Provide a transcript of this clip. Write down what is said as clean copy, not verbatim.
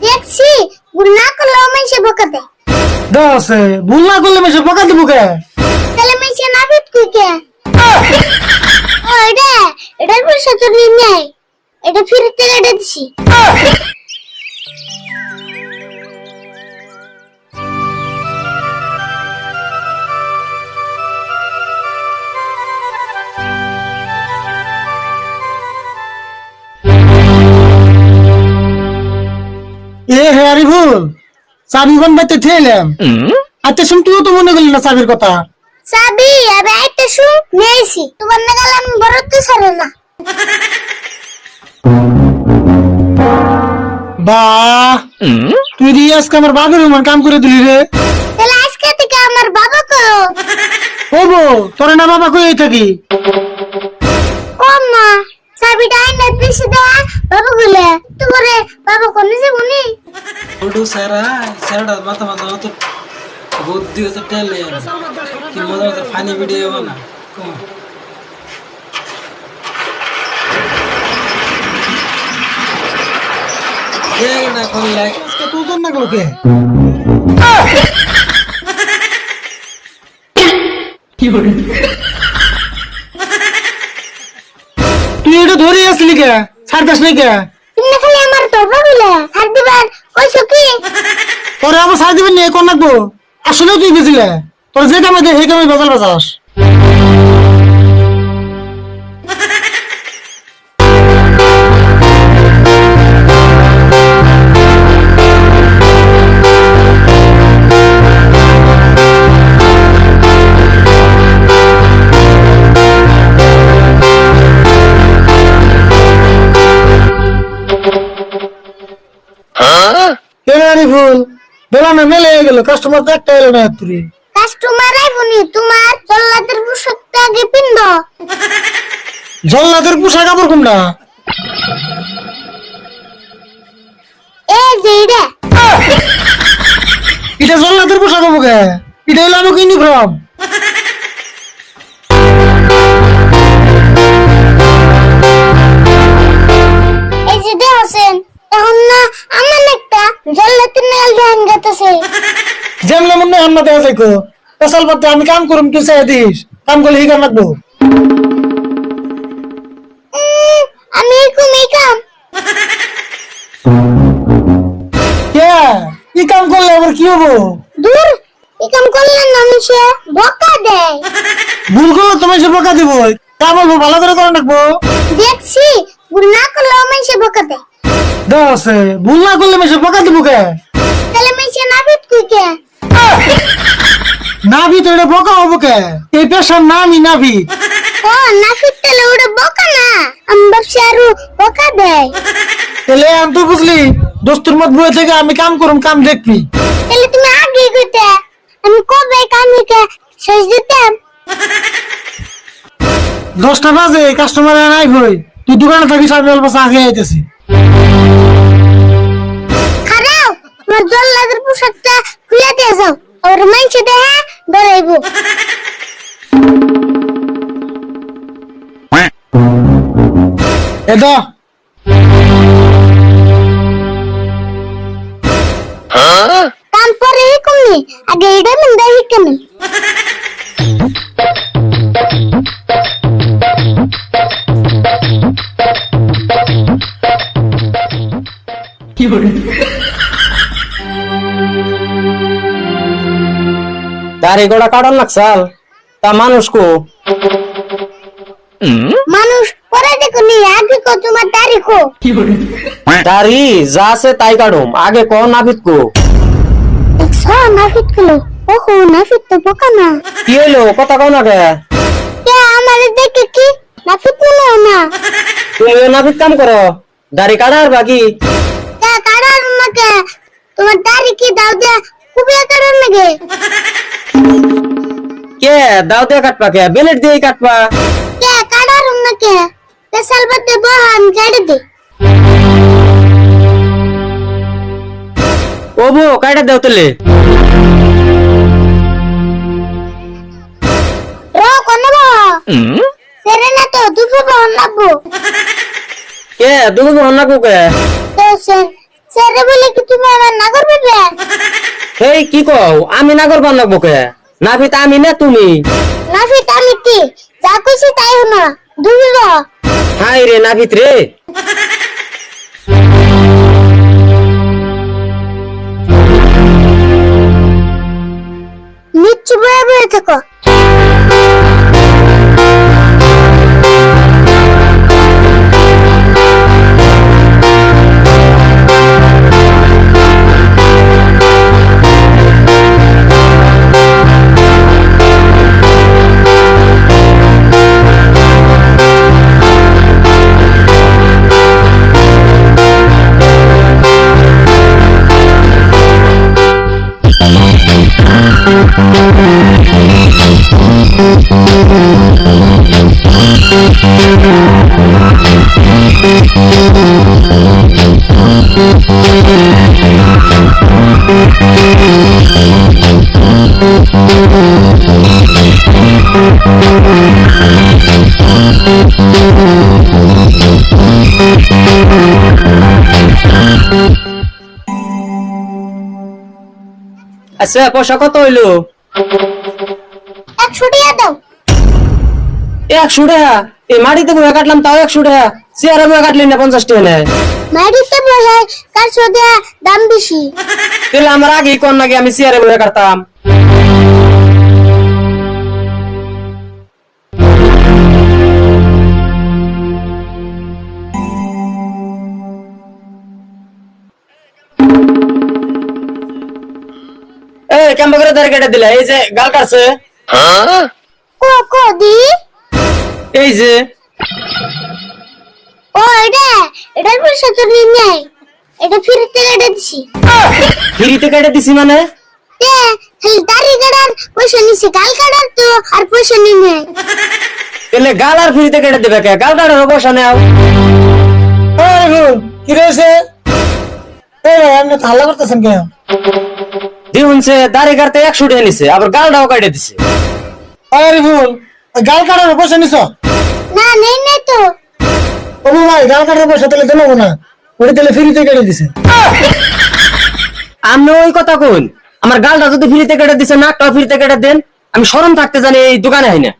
দেখছি ভুল না করলে মানুষে বকা দেয়। দশে ভুল না করলে মেশে বকা দিব কে? তাহলে মানুষে না বিট কই কে? ও এটার পয়সা তো নিয়ে নেয়, এটা ফিরতে কেটে দিছি। এ হ্যারি ভুল চাবি কোন বাইতে থেলাম। আচ্ছা শুন, তুইও তো মনে করলি না চাবির কথা। চাবি আমি একটা শু নিয়েছি, তোমার না গেলাম বড় তো ছাড়ে না। বাহ, তুই দিয়ে আজকে আমার বাবার রুমের কাম করে দিলি রে। তাহলে আজকে থেকে আমার বাবা করো। ও বউ, তোর না বাবা কই থাকি? ও মা, চাবিটা আইনা দিছি দেওয়া বাবা গুলে তোরে বাবা কোনে যাবনি। ওডু সারা সারাটা মাথা মাথা তো বুদ্ধি তো টেলে কি মজা তো ফানি ভিডিও বানা এই না কোন লাইক আজকে তুই তোর না গুলোকে কি হলো তুই এটা ধরে আসলি কে? ছাড়তাস নাই কে? তুমি খালি আমার বাবা গুলে ছাড় দিবার কইছো কি? তোরে আবার ছাড় দিবেন নিয়ে কোন রাখবো? আসলে তুই বুঝলে তোর যে কামে দে সেই কামে বাজার বাজাস। ভুল বেলা না মেলে গেল, কাস্টমার তো একটা এলো না। তুই কাস্টমার আইবনি, তোমার জল্লাদের পোশাকটা আগে পিন্দ। জল্লাদের পোশাক কাপড় কোনটা? এই যে এটা জল্লাদের পোশাক হবো কে? এটা হলো আমাকে ইউনিফর্ম। এই যে দেখছেন তখন না আমার একটা জল্লাদের নাল ধান গাতেছে। যেমন মনে হয় না দেওয়া যায় কো পেশাল পাতে আমি কাম করুম, তুই চাই দিস কাম করলে হি কাম রাখবো। আমি এরকম এই কাম কে ই কাম করলে আবার কি হবো? দূর এই কাম করলে না মিশে বকা দেয়। ভুল করলে তোমায় সে বকা দিব, তা বলবো ভালো করে করে রাখবো। দেখছি ভুল না করলে মিশে বকা দেয়। দশে ভুল না করলে মেশে বকা দিব কে? তাহলে মিশে না বিট কই কে? নাভি তো এটা বকা হবো কে? এই পেশার নামই নাভি। ও না ফিটলে ওটা বকা না, আমি ভাবছি আরো বকা দেয়। তাহলে আমি তো বুঝলি দোস্তুর মত বয়ে থেকে আমি কাম করুম, কাম দেখবি। তাহলে তুমি আগে কইতে আমি কবে কামিকে শেষ দিতাম। 10টা বাজে কাস্টমার নাই ভই, তুই দোকানে থাকিস, আমি অল্প চা খেয়ে আইতেছি। খারাও তোমার জল্লাদের পোশাকটা খুলে দিয়ে যাও, আর মাইনছে দেহে ধরাইবো। এ দা কাম পরে কমনি, আগে এটা মিন দেহি কেমন। কি হলো দাড়ি গোড়া কাটার লাগছাল তা মানুষ কো? মানুষ পরে দেখো নি, আগে কো তোমার দাড়ি কো। কি হলো দাড়ি যা আছে তাই কাটুম, আগে ক নাপিত কো? দেখছো নাফিত গুলো, ওহো নাফিত তো বোকা না। কি হইলো কথা কও না কে? কে আমারে দেখে কি নাফিত মনে না? তুমি নাপিত কাম করো, দাড়ি কাটার বাকি। কে কাটার নাকে তোমার দাড়ি কি দাও দে খুবই কাটার নাকি? কে দাও দিয়ে কাটবা, কে বেলেট দিয়ে কাটবা? কে কাটার নাকি পেশাল বাদে বহান গাড়ি দে। ও বো কাটা দেও তেলে। রো কোনে বো সেরে না তো দুপুর বহন লাগবো। কে দুগো হন্না কো কে? তো স্যারে বলে কি তুমি আমার না করবে বে? এই কি কও আমি না করবার লাগবো কে নাফিত আমি না তুমি নাফিত আমি কি যা কইছি তাই হলো দুবি গো হাই রে নাফিত রে নিচ্ছু বয়ে বয়ে থাকো আচ্ছা পয়সা কত হইলো 100 টাকা দাও 100 টাকা এই মাটিতে বয়ে কাটলাম তাও 100 টাকা চেয়ারে বয়ে কাটলি না 50 টাকা নেয় মাটিতে বসে কার সদা দাম বেশি তাহলে আমার আগেই কোন নাকি আমি চেয়ারে বয়ে কাটতাম এই কেমন করে দাঁড়িয়ে কেটে দিলা এই যে গাল কাটছে কো কো দি এই যে ও এটার পয়সা তো নিয়ে নেই এটা ফিরতে কেটে দিছি ফ্রিতে কেটে দিছি মানে তে খালি দাড়ি কাটার পয়সা নিছি গাল কাটার তো আর পয়সা নিয়ে নেই তাহলে গাল আর ফ্রিতে কেটে দিবে কে গাল কাটার পয়সা নেও আরে ভুল কি রয়েছে এই ভাই আপনি তো হাল্লা করতেছেন কেন দিউনছে দাড়ি কাটতে 100 টাকা নিছে আবার গালটাও কেটে দিছে আরে ভুল গাল কাটার পয়সা নিছ না নেই নেই তো ও ভাই গাল কাটার পয়সা তাহলে দেবো না ওটা তাহলে ফ্রিতে কেটে দিছে আমি ওই কথা কোন আমার গালটা যদি ফ্রিতে কেটে দিছে নাকটাও ফ্রিতে কেটে দেন আমি শরম থাকতে জানি এই দোকানে আই না